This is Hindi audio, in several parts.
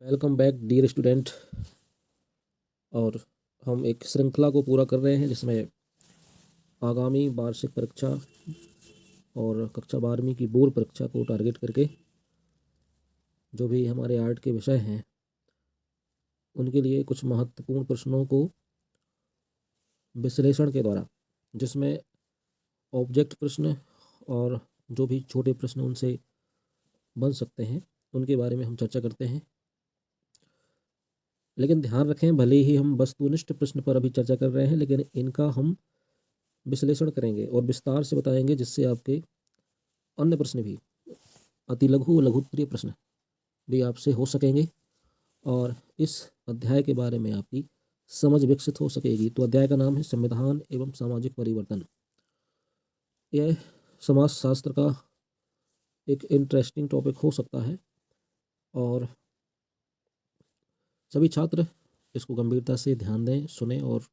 Welcome back dear student. और हम एक श्रृंखला को पूरा कर रहे हैं जिसमें आगामी वार्षिक परीक्षा और कक्षा 12वीं की बोर्ड परीक्षा को टारगेट करके जो भी हमारे आर्ट के विषय हैं उनके लिए कुछ महत्वपूर्ण प्रश्नों को विश्लेषण के द्वारा, जिसमें ऑब्जेक्ट प्रश्न और जो भी छोटे प्रश्न उनसे बन सकते हैं उनके बारे में हम चर्चा करते हैं। लेकिन ध्यान रखें, भले ही हम वस्तुनिष्ठ प्रश्न पर अभी चर्चा कर रहे हैं लेकिन इनका हम विश्लेषण करेंगे और विस्तार से बताएंगे, जिससे आपके अन्य प्रश्न भी, अति लघु व लघुत्तरीय प्रश्न भी आपसे हो सकेंगे और इस अध्याय के बारे में आपकी समझ विकसित हो सकेगी। तो अध्याय का नाम है संविधान एवं सामाजिक परिवर्तन। यह समाजशास्त्र का एक इंटरेस्टिंग टॉपिक हो सकता है और सभी छात्र इसको गंभीरता से ध्यान दें, सुने और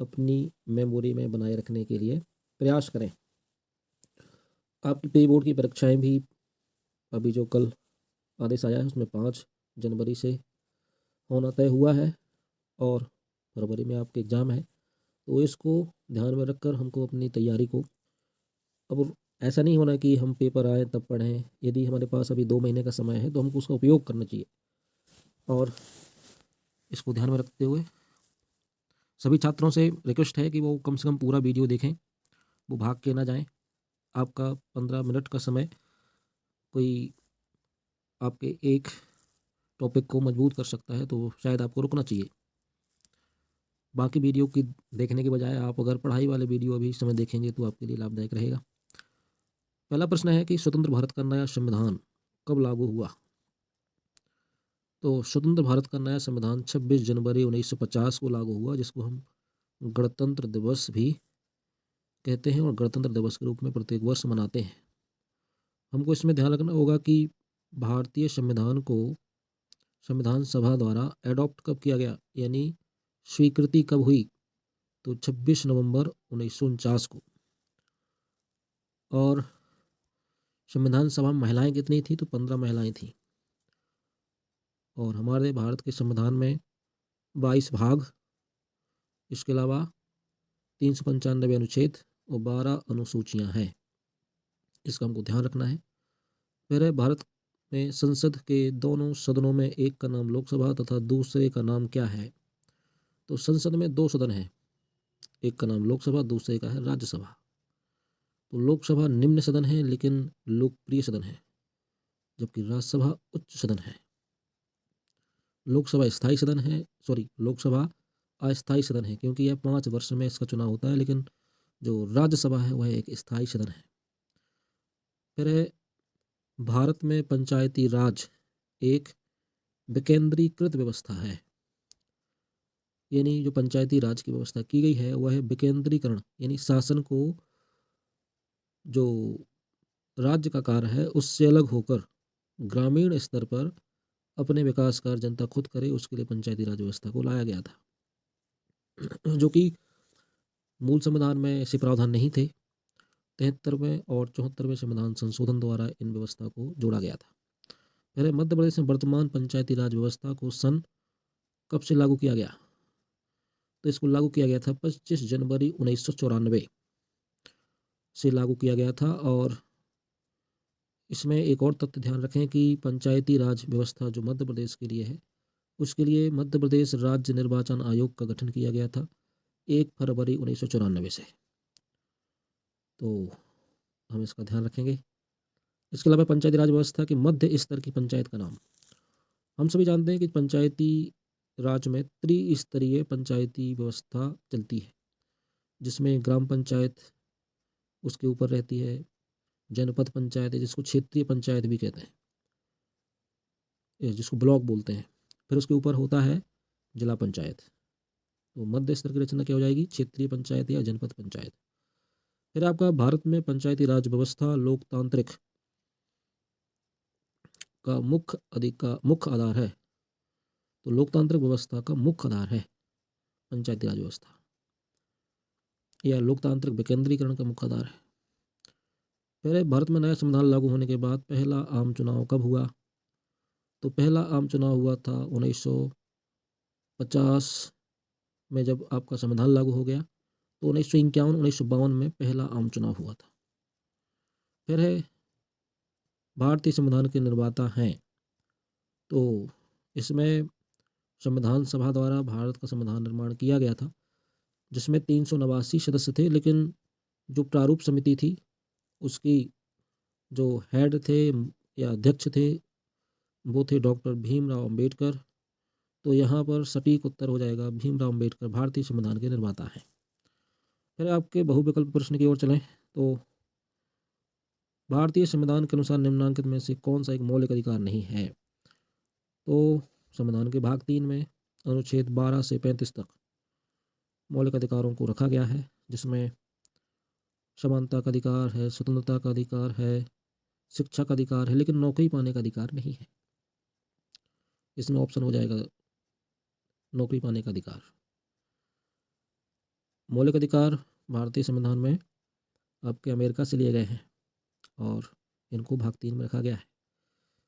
अपनी मेमोरी में बनाए रखने के लिए प्रयास करें। आपकी प्री बोर्ड की परीक्षाएं भी अभी जो कल आदेश आया है उसमें 5 जनवरी से होना तय हुआ है और फरवरी में आपके एग्ज़ाम है। तो इसको ध्यान में रखकर हमको अपनी तैयारी को, अब ऐसा नहीं होना कि हम पेपर आए तब पढ़ें। यदि हमारे पास अभी 2 महीने का समय है तो हमको उसका उपयोग करना चाहिए और इसको ध्यान में रखते हुए सभी छात्रों से रिक्वेस्ट है कि वो कम से कम पूरा वीडियो देखें, वो भाग के ना जाएं। आपका 15 मिनट का समय कोई आपके एक टॉपिक को मजबूत कर सकता है, तो शायद आपको रुकना चाहिए। बाकी वीडियो की देखने के बजाय आप अगर पढ़ाई वाले वीडियो अभी इस समय देखेंगे तो आपके लिए लाभदायक रहेगा। पहला प्रश्न है कि स्वतंत्र भारत का नया संविधान कब लागू हुआ? तो स्वतंत्र भारत का नया संविधान 26 जनवरी 1950 को लागू हुआ, जिसको हम गणतंत्र दिवस भी कहते हैं और गणतंत्र दिवस के रूप में प्रत्येक वर्ष मनाते हैं। हमको इसमें ध्यान रखना होगा कि भारतीय संविधान को संविधान सभा द्वारा एडॉप्ट कब किया गया, यानी स्वीकृति कब हुई, तो 26 नवंबर 1949 को। और संविधान सभा में महिलाएं कितनी थी, तो 15 महिलाएं थीं। और हमारे भारत के संविधान में 22 भाग, इसके अलावा 395 अनुच्छेद और 12 अनुसूचियां हैं। इसका हमको ध्यान रखना है। फिर है, भारत में संसद के दोनों सदनों में एक का नाम लोकसभा तथा दूसरे का नाम क्या है? तो संसद में 2 सदन हैं, एक का नाम लोकसभा, दूसरे का है राज्यसभा। तो लोकसभा निम्न सदन है लेकिन लोकप्रिय सदन है, जबकि राज्यसभा उच्च सदन है। लोकसभा स्थायी सदन है, लोकसभा अस्थायी सदन है क्योंकि यह 5 वर्ष में इसका चुनाव होता है, लेकिन जो राज्यसभा है वह एक स्थायी सदन है। फिर है, भारत में पंचायती राज एक विकेंद्रीकृत व्यवस्था है, यानी जो पंचायती राज की व्यवस्था की गई है वह है विकेंद्रीकरण, यानी शासन को जो राज्य का कार्य है उससे अलग होकर ग्रामीण स्तर पर अपने विकास कार्य जनता खुद करे, उसके लिए पंचायती राज व्यवस्था को लाया गया था, जो कि मूल संविधान में ऐसे प्रावधान नहीं थे। 73वें और 74वें संविधान संशोधन द्वारा इन व्यवस्था को जोड़ा गया था। फिर मध्य प्रदेश में वर्तमान पंचायती राज व्यवस्था को सन कब से लागू किया गया? तो इसको लागू किया गया था 25 जनवरी 1994 से लागू किया गया था। और इसमें एक और तथ्य ध्यान रखें कि पंचायती राज व्यवस्था जो मध्य प्रदेश के लिए है, उसके लिए मध्य प्रदेश राज्य निर्वाचन आयोग का गठन किया गया था 1 फरवरी 1994 से। तो हम इसका ध्यान रखेंगे। इसके अलावा पंचायती राज व्यवस्था के मध्य स्तर की पंचायत का नाम, हम सभी जानते हैं कि पंचायती राज में त्रिस्तरीय पंचायती व्यवस्था चलती है, जिसमें ग्राम पंचायत उसके ऊपर रहती है, जनपद पंचायत है जिसको क्षेत्रीय पंचायत भी कहते हैं, जिसको ब्लॉक बोलते हैं, फिर उसके ऊपर होता है जिला पंचायत। तो मध्य स्तर की रचना क्या हो जाएगी? क्षेत्रीय पंचायत या जनपद पंचायत। फिर आपका भारत में पंचायती राज व्यवस्था लोकतांत्रिक का मुख्य आधार है। तो लोकतांत्रिक व्यवस्था का मुख्य आधार है पंचायती राज व्यवस्था, या लोकतांत्रिक विकेंद्रीकरण का मुख्य आधार है। फिर भारत में नया संविधान लागू होने के बाद पहला आम चुनाव कब हुआ? तो पहला आम चुनाव हुआ था 1950 में, जब आपका संविधान लागू हो गया। तो 1951 1952 में पहला आम चुनाव हुआ था। फिर है भारतीय संविधान के निर्माता हैं, तो इसमें संविधान सभा द्वारा भारत का संविधान निर्माण किया गया था, जिसमें 389 सदस्य थे। लेकिन जो प्रारूप समिति थी, उसकी जो हेड थे या अध्यक्ष थे, वो थे डॉक्टर भीमराव अंबेडकर। तो यहाँ पर सटीक उत्तर हो जाएगा भीमराव अंबेडकर भारतीय संविधान के निर्माता हैं। फिर आपके बहुविकल्प प्रश्न की ओर चलें तो भारतीय संविधान के अनुसार निम्नलिखित में से कौन सा एक मौलिक अधिकार नहीं है? तो संविधान के भाग 3 में अनुच्छेद 12 से 35 तक मौलिक अधिकारों को रखा गया है, जिसमें समानता का अधिकार है, स्वतंत्रता का अधिकार है, शिक्षा का अधिकार है, लेकिन नौकरी पाने का अधिकार नहीं है। इसमें ऑप्शन हो जाएगा नौकरी पाने का अधिकार। मौलिक अधिकार भारतीय संविधान में आपके अमेरिका से लिए गए हैं और इनको भाग 3 में रखा गया है।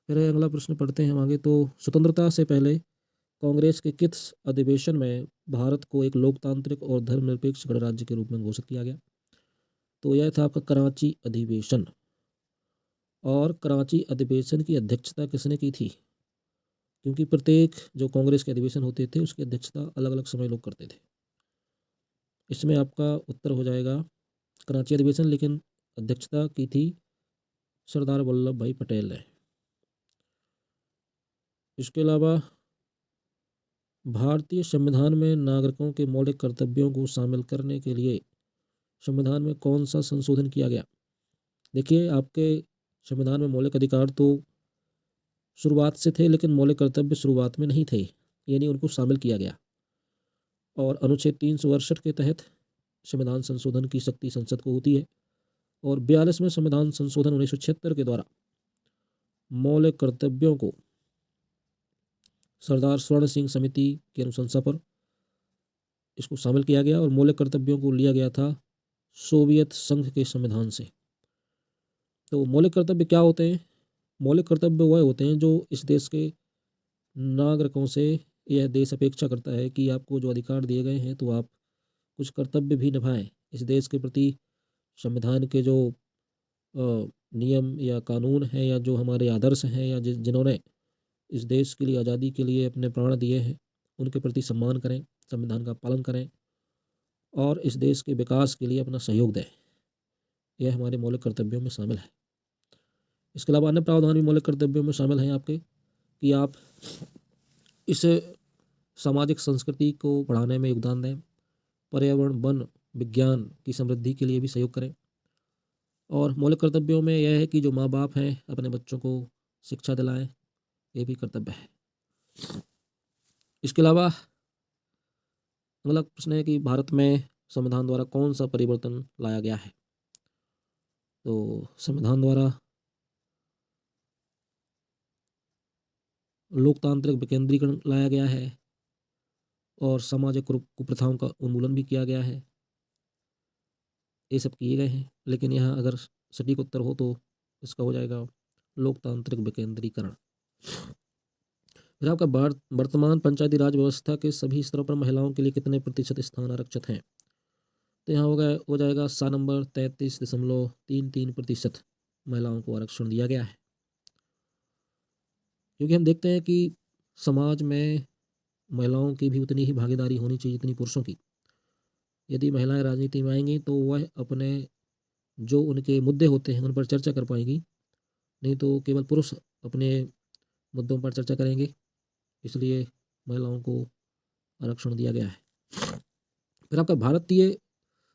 फिर अगला प्रश्न पढ़ते हैं हम आगे। तो स्वतंत्रता से पहले कांग्रेस के किस अधिवेशन में भारत को एक लोकतांत्रिक और धर्मनिरपेक्ष गणराज्य के रूप में घोषित किया गया? तो यह था आपका कराची अधिवेशन। और कराची अधिवेशन की अध्यक्षता किसने की थी? क्योंकि प्रत्येक जो कांग्रेस के अधिवेशन होते थे, उसकी अध्यक्षता अलग अलग समय लोग करते थे। इसमें आपका उत्तर हो जाएगा कराची अधिवेशन, लेकिन अध्यक्षता की थी सरदार वल्लभ भाई पटेल ने। इसके अलावा भारतीय संविधान में नागरिकों के मौलिक कर्तव्यों को शामिल करने के लिए संविधान में कौन सा संशोधन किया गया? देखिए, आपके संविधान में मौलिक अधिकार तो शुरुआत से थे, लेकिन मौलिक कर्तव्य शुरुआत में नहीं थे, यानी उनको शामिल किया गया। और अनुच्छेद 368 के तहत संविधान संशोधन की शक्ति संसद को होती है। और 42वें संविधान संशोधन 1976 के द्वारा मौलिक कर्तव्यों को सरदार स्वर्ण सिंह समिति की अनुशंसा पर इसको शामिल किया गया और मौलिक कर्तव्यों को लिया गया था सोवियत संघ के संविधान से। तो मौलिक कर्तव्य क्या होते हैं? मौलिक कर्तव्य वह होते हैं जो इस देश के नागरिकों से यह देश अपेक्षा करता है कि आपको जो अधिकार दिए गए हैं, तो आप कुछ कर्तव्य भी निभाएं इस देश के प्रति। संविधान के जो नियम या कानून हैं, या जो हमारे आदर्श हैं, या जिन्होंने इस देश के लिए, आज़ादी के लिए अपने प्राण दिए हैं, उनके प्रति सम्मान करें, संविधान का पालन करें और इस देश के विकास के लिए अपना सहयोग दें। यह हमारे मौलिक कर्तव्यों में शामिल है। इसके अलावा अन्य प्रावधान भी मौलिक कर्तव्यों में शामिल हैं आपके, कि आप इस सामाजिक संस्कृति को बढ़ाने में योगदान दें, पर्यावरण, वन, विज्ञान की समृद्धि के लिए भी सहयोग करें। और मौलिक कर्तव्यों में यह है कि जो माँ बाप हैं अपने बच्चों को शिक्षा दिलाएं, ये भी कर्तव्य है। इसके अलावा अगला प्रश्न है कि भारत में संविधान द्वारा कौन सा परिवर्तन लाया गया है? तो संविधान द्वारा लोकतांत्रिक विकेंद्रीकरण लाया गया है और सामाजिक कुप्रथाओं का उन्मूलन भी किया गया है। ये सब किए गए हैं, लेकिन यहाँ अगर सटीक उत्तर हो तो इसका हो जाएगा लोकतांत्रिक विकेंद्रीकरण। फिर आपका वर्तमान पंचायती राज व्यवस्था के सभी स्तरों पर महिलाओं के लिए कितने प्रतिशत स्थान आरक्षित हैं? तो यहाँ हो जाएगा सा नंबर 33.33% महिलाओं को आरक्षण दिया गया है। क्योंकि हम देखते हैं कि समाज में महिलाओं की भी उतनी ही भागीदारी होनी चाहिए जितनी पुरुषों की। यदि महिलाएं राजनीति में आएंगी तो वह अपने जो उनके मुद्दे होते हैं उन पर चर्चा कर पाएंगी, नहीं तो केवल पुरुष अपने मुद्दों पर चर्चा करेंगे। इसलिए महिलाओं को आरक्षण दिया गया है। फिर आपका भारतीय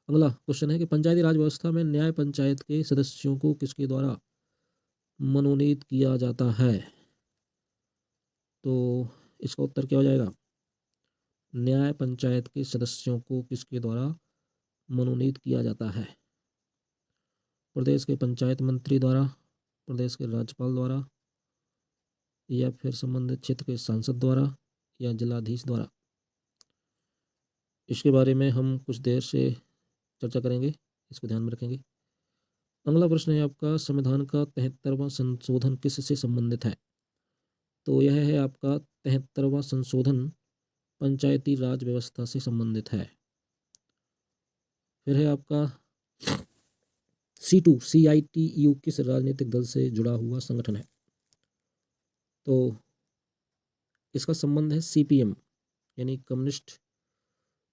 अगला क्वेश्चन है कि पंचायती राज व्यवस्था में न्याय पंचायत के सदस्यों को किसके द्वारा मनोनीत किया जाता है? तो इसका उत्तर क्या हो जाएगा? न्याय पंचायत के सदस्यों को किसके द्वारा मनोनीत किया जाता है? प्रदेश के पंचायत मंत्री द्वारा, प्रदेश के राज्यपाल द्वारा, या फिर संबंधित क्षेत्र के सांसद द्वारा, या जिलाधीश द्वारा? इसके बारे में हम कुछ देर से चर्चा करेंगे, इसको ध्यान में रखेंगे। अगला प्रश्न है आपका, संविधान का 73वां संशोधन किससे संबंधित है? तो यह है आपका 73वां संशोधन पंचायती राज व्यवस्था से संबंधित है। फिर है आपका CITU किस राजनीतिक दल से जुड़ा हुआ संगठन है? तो इसका संबंध है CPM यानी कम्युनिस्ट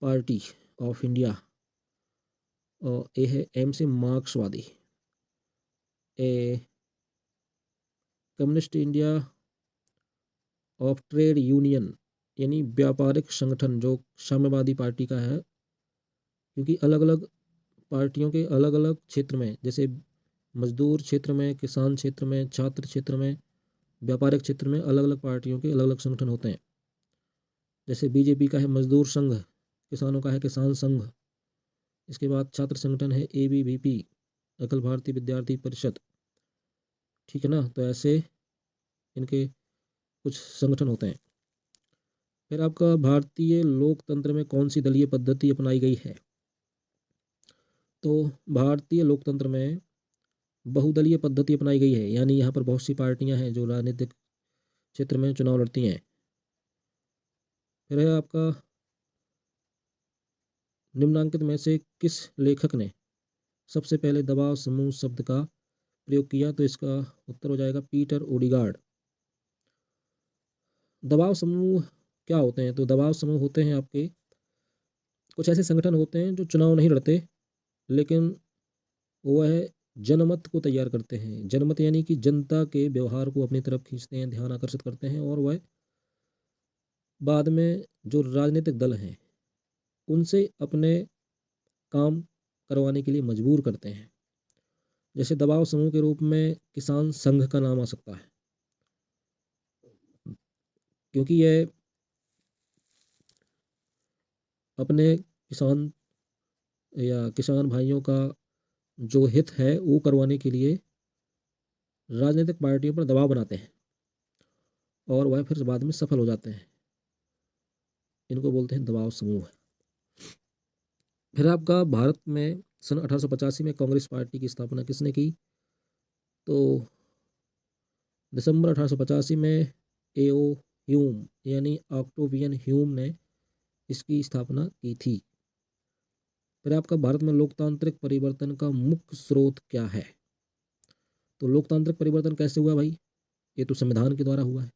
पार्टी ऑफ इंडिया, और ए है M से मार्क्सवादी, a communist India of trade union यानी व्यापारिक संगठन जो साम्यवादी पार्टी का है, क्योंकि अलग अलग पार्टियों के अलग अलग क्षेत्र में, जैसे मजदूर क्षेत्र में, किसान क्षेत्र में, छात्र क्षेत्र में, व्यापारिक क्षेत्र में अलग अलग पार्टियों के अलग अलग संगठन होते हैं। जैसे BJP का है मजदूर संघ, किसानों का है किसान संघ, इसके बाद छात्र संगठन है ABVP अखिल भारतीय विद्यार्थी परिषद, ठीक है ना। तो ऐसे इनके कुछ संगठन होते हैं। फिर आपका भारतीय लोकतंत्र में कौन सी दलीय पद्धति अपनाई गई है? तो भारतीय लोकतंत्र में बहुदलीय पद्धति अपनाई गई है, यानी यहाँ पर बहुत सी पार्टियां हैं जो राजनीतिक क्षेत्र में चुनाव लड़ती हैं। फिर है आपका निम्नांकित में से किस लेखक ने सबसे पहले दबाव समूह शब्द का प्रयोग किया? तो इसका उत्तर हो जाएगा पीटर ओडिगार्ड। दबाव समूह क्या होते हैं? तो दबाव समूह होते हैं आपके कुछ ऐसे संगठन होते हैं जो चुनाव नहीं लड़ते, लेकिन वह जनमत को तैयार करते हैं। जनमत यानी कि जनता के व्यवहार को अपनी तरफ खींचते हैं, ध्यान आकर्षित करते हैं, और वह बाद में जो राजनीतिक दल हैं उनसे अपने काम करवाने के लिए मजबूर करते हैं। जैसे दबाव समूह के रूप में किसान संघ का नाम आ सकता है, क्योंकि यह अपने किसान भाइयों का जो हित है वो करवाने के लिए राजनीतिक पार्टियों पर दबाव बनाते हैं, और वह फिर बाद में सफल हो जाते हैं। इनको बोलते हैं दबाव समूह। फिर आपका भारत में सन 1885 में कांग्रेस पार्टी की स्थापना किसने की? तो दिसंबर 1885 में AO ह्यूम यानी ऑक्टेवियन ह्यूम ने इसकी स्थापना की थी। फिर आपका भारत में लोकतांत्रिक परिवर्तन का मुख्य स्रोत क्या है? तो लोकतांत्रिक परिवर्तन कैसे हुआ भाई? ये तो संविधान के द्वारा हुआ है,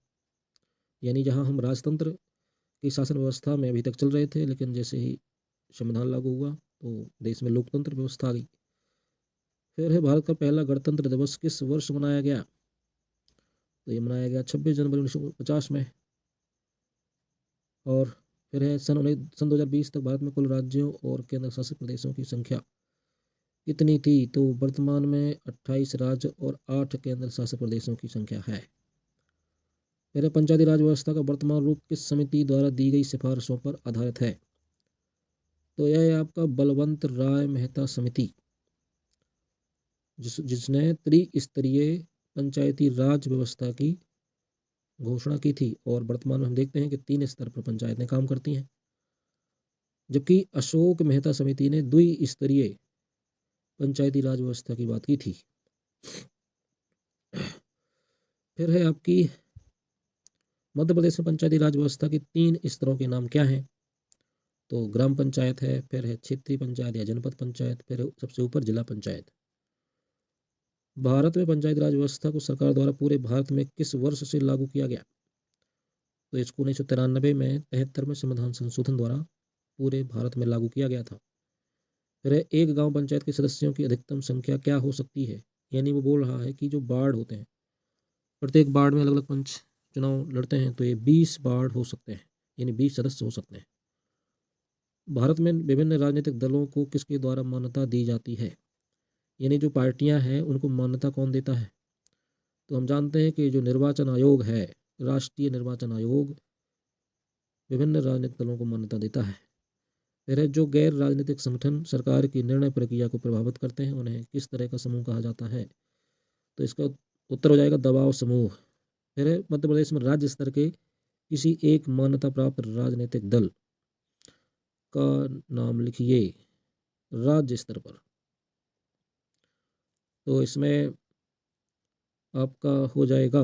यानी जहां हम राजतंत्र की शासन व्यवस्था में अभी तक चल रहे थे, लेकिन जैसे ही संविधान लागू हुआ तो देश में लोकतंत्र व्यवस्था आ गई। फिर है भारत का पहला गणतंत्र दिवस किस वर्ष मनाया गया? तो ये मनाया गया 26 जनवरी 1950 में। और फिर है सन 2020 तक भारत में कुल राज्यों और केंद्र शासित प्रदेशों की संख्या कितनी थी? तो वर्तमान में 28 राज्य और 8 केंद्र शासित प्रदेशों की संख्या है। फिर है पंचायती राज व्यवस्था का वर्तमान रूप किस समिति द्वारा दी गई सिफारिशों पर आधारित है? तो यह है आपका बलवंत राय मेहता समिति, जिसने त्रिस्तरीय पंचायती राज व्यवस्था की घोषणा की थी। और वर्तमान में हम देखते हैं कि 3 स्तर पर पंचायतें काम करती हैं, जबकि अशोक मेहता समिति ने द्विस्तरीय पंचायती राज व्यवस्था की बात की थी। फिर है आपकी मध्य प्रदेश में पंचायती राज व्यवस्था के 3 स्तरों के नाम क्या हैं? तो ग्राम पंचायत है, फिर है क्षेत्रीय पंचायत या जनपद पंचायत, फिर है सबसे ऊपर जिला पंचायत। भारत में पंचायती राज व्यवस्था को सरकार द्वारा पूरे भारत में किस वर्ष से लागू किया गया? तो इसको 1993 में 73वें संविधान संशोधन द्वारा पूरे भारत में लागू किया गया था। फिर है एक गांव पंचायत के सदस्यों की अधिकतम संख्या क्या हो सकती है? यानी वो बोल रहा है कि जो वार्ड होते हैं, प्रत्येक वार्ड में अलग अलग पंच चुनाव लड़ते हैं, तो ये 20 वार्ड हो सकते हैं, यानी 20 सदस्य हो सकते हैं। भारत में विभिन्न राजनीतिक दलों को किसके द्वारा मान्यता दी जाती है? यानी जो पार्टियां हैं उनको मान्यता कौन देता है? तो हम जानते हैं कि जो निर्वाचन आयोग है, राष्ट्रीय निर्वाचन आयोग, विभिन्न राजनीतिक दलों को मान्यता देता है। फिर है जो गैर राजनीतिक संगठन सरकार की निर्णय प्रक्रिया को प्रभावित करते हैं, उन्हें किस तरह का समूह कहा जाता है? तो इसका उत्तर हो जाएगा दबाव समूह। फिर है मध्य प्रदेश में राज्य स्तर के किसी एक मान्यता प्राप्त राजनीतिक दल का नाम लिखिए राज्य स्तर पर। तो इसमें आपका हो जाएगा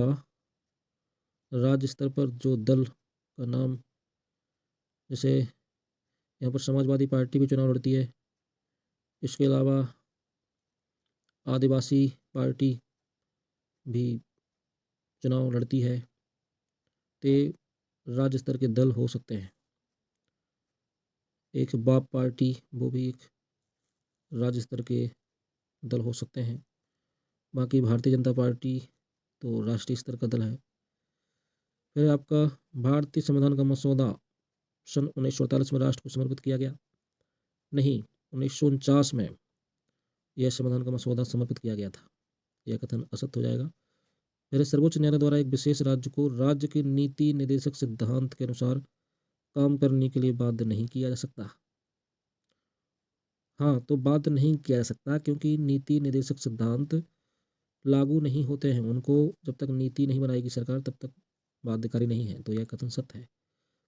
राज्य स्तर पर जो दल का नाम, जैसे यहाँ पर समाजवादी पार्टी भी चुनाव लड़ती है, इसके अलावा आदिवासी पार्टी भी चुनाव लड़ती है। तो राज्य स्तर के दल हो सकते हैं। एक बाप पार्टी, वो भी एक राज्य स्तर के दल हो सकते हैं। बाकी भारतीय जनता पार्टी तो राष्ट्रीय स्तर का दल है। फिर आपका भारतीय संविधान का मसौदा सन 1948 में राष्ट्र को समर्पित किया गया। नहीं, 1949 में यह संविधान का मसौदा समर्पित किया गया था। यह कथन असत्य हो जाएगा। फिर सर्वोच्च न्यायालय द्वारा एक विशेष राज्य को राज्य के नीति निर्देशक सिद्धांत के अनुसार काम करने के लिए बाध्य नहीं किया जा सकता। हाँ, तो बाध्य नहीं किया जा सकता क्योंकि नीति निर्देशक सिद्धांत लागू नहीं होते हैं। उनको जब तक नीति नहीं बनाएगी सरकार तब तक बाध्यकारी नहीं है। तो यह कथन सत्य है।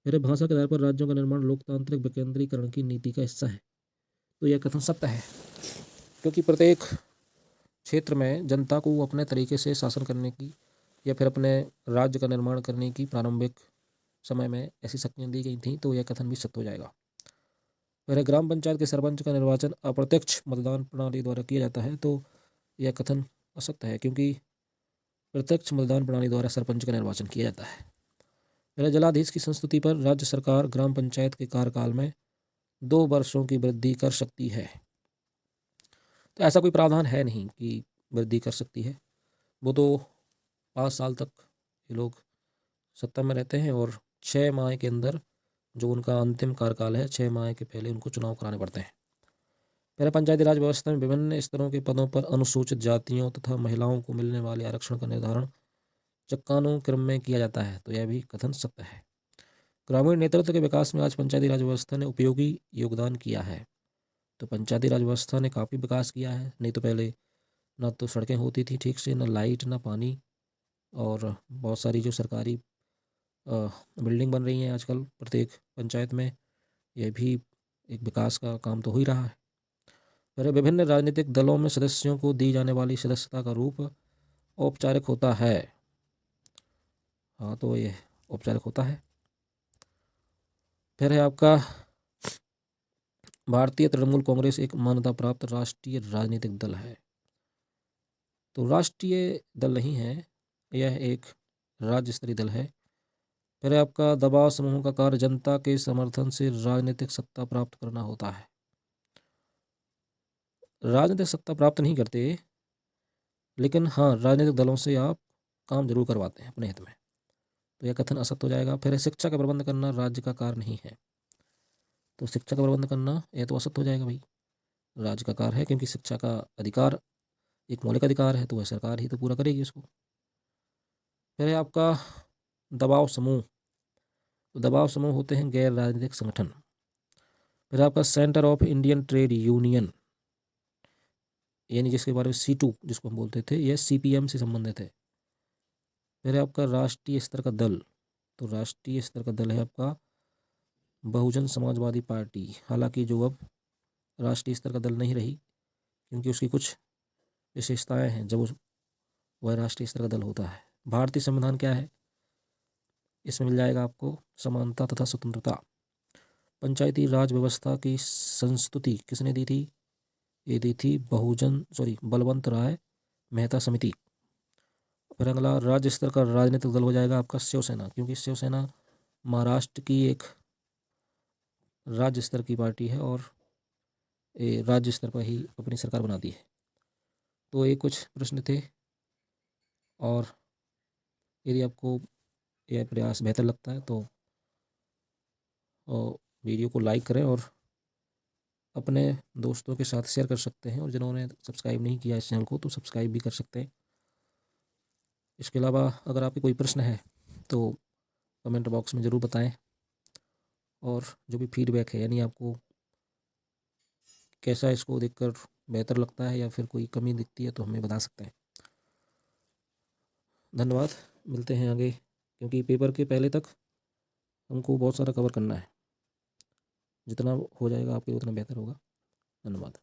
फिर भाषा के आधार पर राज्यों का निर्माण लोकतांत्रिक विकेंद्रीकरण की नीति का हिस्सा है। तो यह कथन सत्य है क्योंकि प्रत्येक क्षेत्र में जनता को अपने तरीके से शासन करने की या फिर अपने राज्य का निर्माण करने की प्रारंभिक समय में ऐसी शक्तियाँ दी गई थी। तो यह कथन भी सत्य हो जाएगा। फिर ग्राम पंचायत के सरपंच का निर्वाचन अप्रत्यक्ष मतदान प्रणाली द्वारा किया जाता है। तो यह कथन असत्य है क्योंकि प्रत्यक्ष मतदान प्रणाली द्वारा सरपंच का निर्वाचन किया जाता है। फिर जलाधीश की संस्तुति पर राज्य सरकार ग्राम पंचायत के कार्यकाल में 2 वर्षों की वृद्धि कर सकती है। तो ऐसा कोई प्रावधान है नहीं कि वृद्धि कर सकती है। वो तो 5 साल तक ये लोग सत्ता में रहते हैं और 6 माह के अंदर जो उनका अंतिम कार्यकाल है 6 माह के पहले उनको चुनाव कराने पड़ते हैं। फिर पंचायती राज व्यवस्था में विभिन्न स्तरों के पदों पर अनुसूचित जातियों तथा महिलाओं को मिलने वाले आरक्षण का निर्धारण चक्रानुक्रम में किया जाता है। तो यह भी कथन सत्य है। ग्रामीण नेतृत्व के विकास में आज पंचायती राज व्यवस्था ने उपयोगी योगदान किया है। तो पंचायती राज व्यवस्था ने काफ़ी विकास किया है। नहीं तो पहले ना तो सड़कें होती थी ठीक से, ना लाइट, ना पानी, और बहुत सारी जो सरकारी बिल्डिंग बन रही हैं आजकल प्रत्येक पंचायत में, यह भी एक विकास का काम तो हो ही रहा है। फिर विभिन्न राजनीतिक दलों में सदस्यों को दी जाने वाली सदस्यता का रूप औपचारिक होता है। हाँ, तो ये औपचारिक होता है। फिर है आपका भारतीय तृणमूल कांग्रेस एक मान्यता प्राप्त राष्ट्रीय राजनीतिक दल है। तो राष्ट्रीय दल नहीं है, यह एक राज्य स्तरीय दल है। फिर आपका दबाव समूह का कार्य जनता के समर्थन से राजनीतिक सत्ता प्राप्त करना होता है। राजनीतिक सत्ता प्राप्त नहीं करते, लेकिन हाँ, राजनीतिक दलों से आप काम जरूर करवाते हैं अपने हित में। तो यह कथन असत्य हो जाएगा। फिर शिक्षा का प्रबंध करना राज्य का कार्य नहीं है। तो शिक्षा का प्रबंध करना यह तो असत्य हो जाएगा भाई, राज्य का कार्य है क्योंकि शिक्षा का अधिकार एक मौलिक अधिकार है, तो वह सरकार ही तो पूरा करेगी उसको। फिर है आपका दबाव समूह। तो दबाव समूह होते हैं गैर राजनीतिक संगठन। फिर आपका centre of Indian trade union, यानी जिसके बारे में C2 जिसको हम बोलते थे, यह CPM से संबंधित है। फिर है आपका राष्ट्रीय स्तर का दल। तो राष्ट्रीय स्तर का दल है आपका बहुजन समाजवादी पार्टी, हालांकि जो अब राष्ट्रीय स्तर का दल नहीं रही क्योंकि उसकी कुछ विशेषताएं हैं जब वह राष्ट्रीय स्तर का दल होता है। भारतीय संविधान क्या है, इसमें मिल जाएगा आपको समानता तथा स्वतंत्रता। पंचायती राज व्यवस्था की संस्तुति किसने दी थी, ये दी थी बलवंत राय मेहता समिति। फिर अगला राज्य स्तर का राजनीतिक दल हो जाएगा आपका शिवसेना, क्योंकि शिवसेना महाराष्ट्र की एक राज्य स्तर की पार्टी है और ये राज्य स्तर पर ही अपनी सरकार बनाती है। तो ये कुछ प्रश्न थे, और यदि आपको यह प्रयास बेहतर लगता है तो वीडियो को लाइक करें और अपने दोस्तों के साथ शेयर कर सकते हैं, और जिन्होंने सब्सक्राइब नहीं किया इस चैनल को तो सब्सक्राइब भी कर सकते हैं। इसके अलावा अगर आपके कोई प्रश्न है तो कमेंट बॉक्स में ज़रूर बताएं, और जो भी फीडबैक है यानी आपको कैसा इसको देखकर बेहतर लगता है या फिर कोई कमी दिखती है तो हमें बता सकते हैं। धन्यवाद, मिलते हैं आगे, क्योंकि पेपर के पहले तक हमको बहुत सारा कवर करना है। जितना हो जाएगा आपके लिए उतना बेहतर होगा। धन्यवाद।